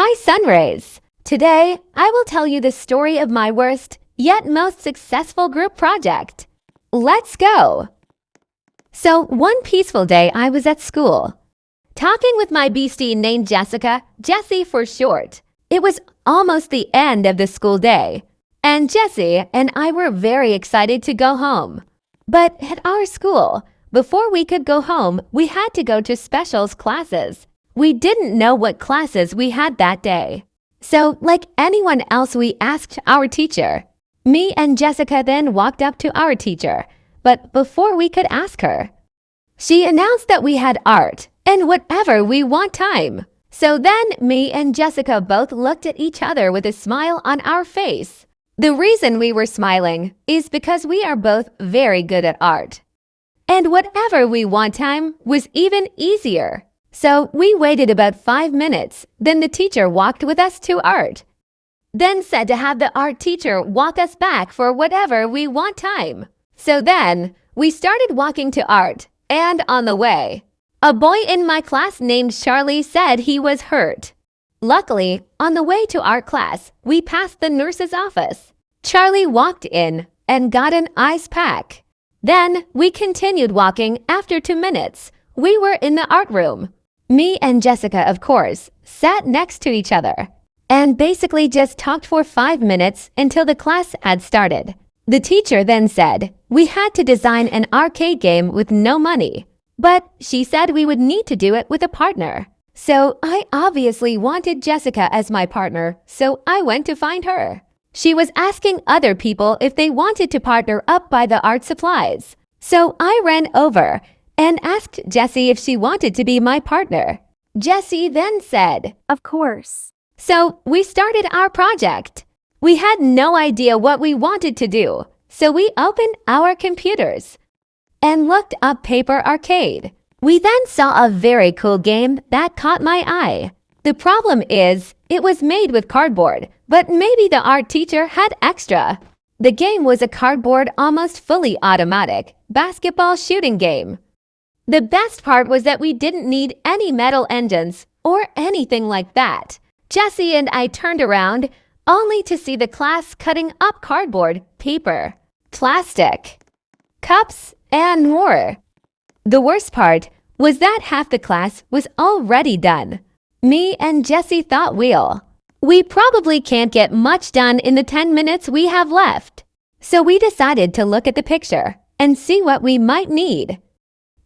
My Sunrays. Today, I will tell you the story of my worst, yet most successful group project. Let's go! So, one peaceful day I was at school, talking with my bestie named Jessica, Jessie for short. It was almost the end of the school day, and Jessie and I were very excited to go home. But at our school, before we could go home, we had to go to specials classes. We didn't know what classes we had that day. So, like anyone else, we asked our teacher. Me and Jessica then walked up to our teacher, but before we could ask her, she announced that we had art and whatever we want time. So then me and Jessica both looked at each other with a smile on our face. The reason we were smiling is because we are both very good at art. And whatever we want time was even easier. So we waited about 5 minutes, then the teacher walked with us to art. Then said to have the art teacher walk us back for whatever we want time. So then we started walking to art, and on the way, a boy in my class named Charlie said he was hurt. Luckily, on the way to art class, we passed the nurse's office. Charlie walked in and got an ice pack. Then we continued walking. After 2 minutes, we were in the art room. Me and Jessica, of course, sat next to each other and basically just talked for 5 minutes until the class had started. The teacher then said we had to design an arcade game with no money, but she said we would need to do it with a partner. So I obviously wanted Jessica as my partner, so I went to find her. She was asking other people if they wanted to partner up by the art supplies. So I ran over and asked Jessie if she wanted to be my partner. Jessie then said, "Of course." So we started our project. We had no idea what we wanted to do, so we opened our computers and looked up Paper Arcade. We then saw a very cool game that caught my eye. The problem is, it was made with cardboard, but maybe the art teacher had extra. The game was a cardboard, almost fully automatic basketball shooting game. The best part was that we didn't need any metal engines or anything like that. Jessie and I turned around only to see the class cutting up cardboard, paper, plastic, cups, and more. The worst part was that half the class was already done. Me and Jessie thought we probably can't get much done in the 10 minutes we have left. So we decided to look at the picture and see what we might need.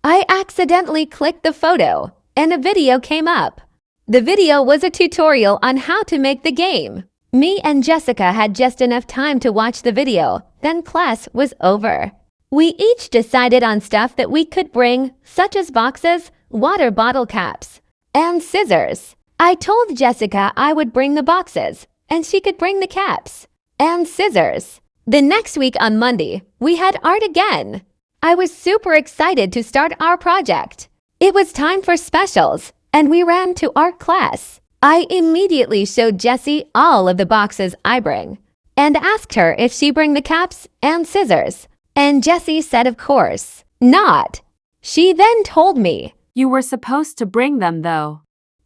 I accidentally clicked the photo and a video came up. The video was a tutorial on how to make the game. Me and Jessica had just enough time to watch the video, then class was over. We each decided on stuff that we could bring, such as boxes, water bottle caps, and scissors. I told Jessica I would bring the boxes, and she could bring the caps and scissors. The next week on Monday, we had art again. I was super excited to start our project. It was time for specials, and we ran to art class. I immediately showed Jessie all of the boxes I bring and asked her if she bring the caps and scissors. And Jessie said of course not. She then told me, "You were supposed to bring them though."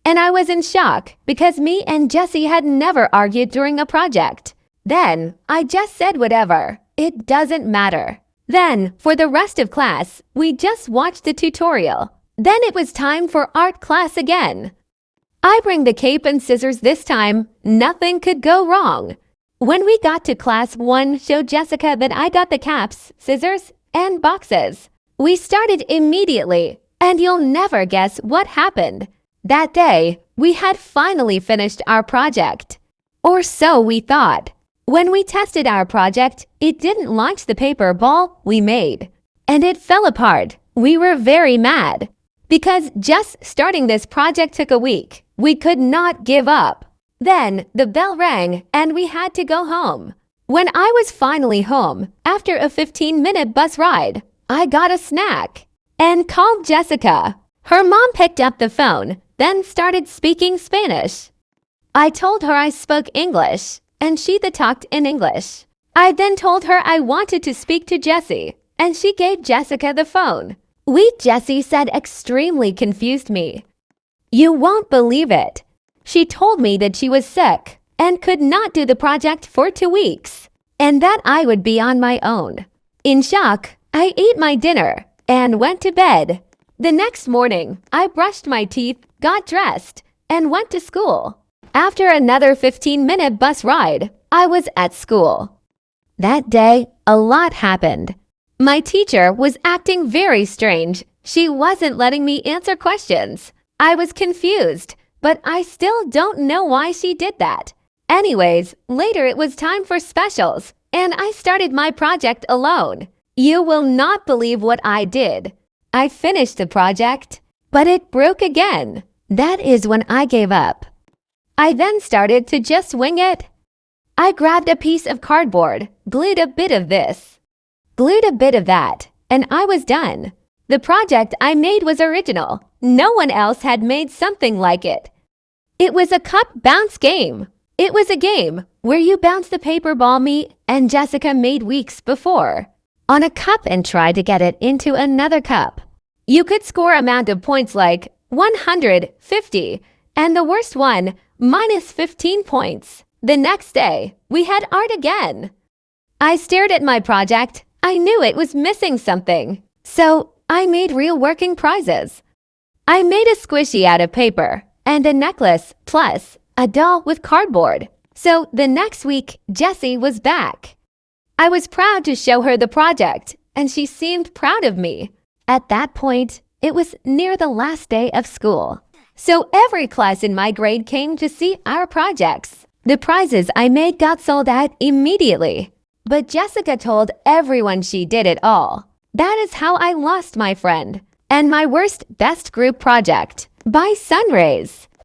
And I was in shock because me and Jessie had never argued during a project. Then I just said whatever. It doesn't matter. Then, for the rest of class, we just watched the tutorial. Then it was time for art class again. I bring the cape and scissors this time. Nothing could go wrong. When we got to class, one showed Jessica that I got the caps, scissors, and boxes. We started immediately, and you'll never guess what happened. That day, we had finally finished our project. Or so we thought. When we tested our project, it didn't launch the paper ball we made, and it fell apart. We were very mad because just starting this project took a week. We could not give up. Then the bell rang and we had to go home. When I was finally home, after a 15-minute bus ride, I got a snack and called Jessica. Her mom picked up the phone, then started speaking Spanish. I told her I spoke English, and she talked in English. I then told her I wanted to speak to Jessie, and she gave Jessica the phone. Jessie said extremely confused me. "You won't believe it. She told me that she was sick and could not do the project for 2 weeks, and that I would be on my own. In shock, I ate my dinner and went to bed. The next morning, I brushed my teeth, got dressed, and went to school. After another 15-minute bus ride, I was at school. That day, a lot happened. My teacher was acting very strange. She wasn't letting me answer questions. I was confused, but I still don't know why she did that. Anyways, later it was time for specials, and I started my project alone. You will not believe what I did. I finished the project, but it broke again. That is when I gave up. I then started to just wing it. I grabbed a piece of cardboard, glued a bit of this, glued a bit of that, and I was done. The project I made was original. No one else had made something like it. It was a cup bounce game. It was a game where you bounce the paper ball me and Jessica made weeks before on a cup and tried to get it into another cup. You could score amount of points like 150, and the worst one, minus 15 points. The next day, we had art again. I stared at my project. I knew it was missing something. So I made real working prizes. I made a squishy out of paper and a necklace plus a doll with cardboard. So the next week, Jessie was back. I was proud to show her the project, and she seemed proud of me. At that point, it was near the last day of school. So every class in my grade came to see our projects. The prizes I made got sold out immediately. But Jessica told everyone she did it all. That is how I lost my friend and my worst best group project by Sunrays.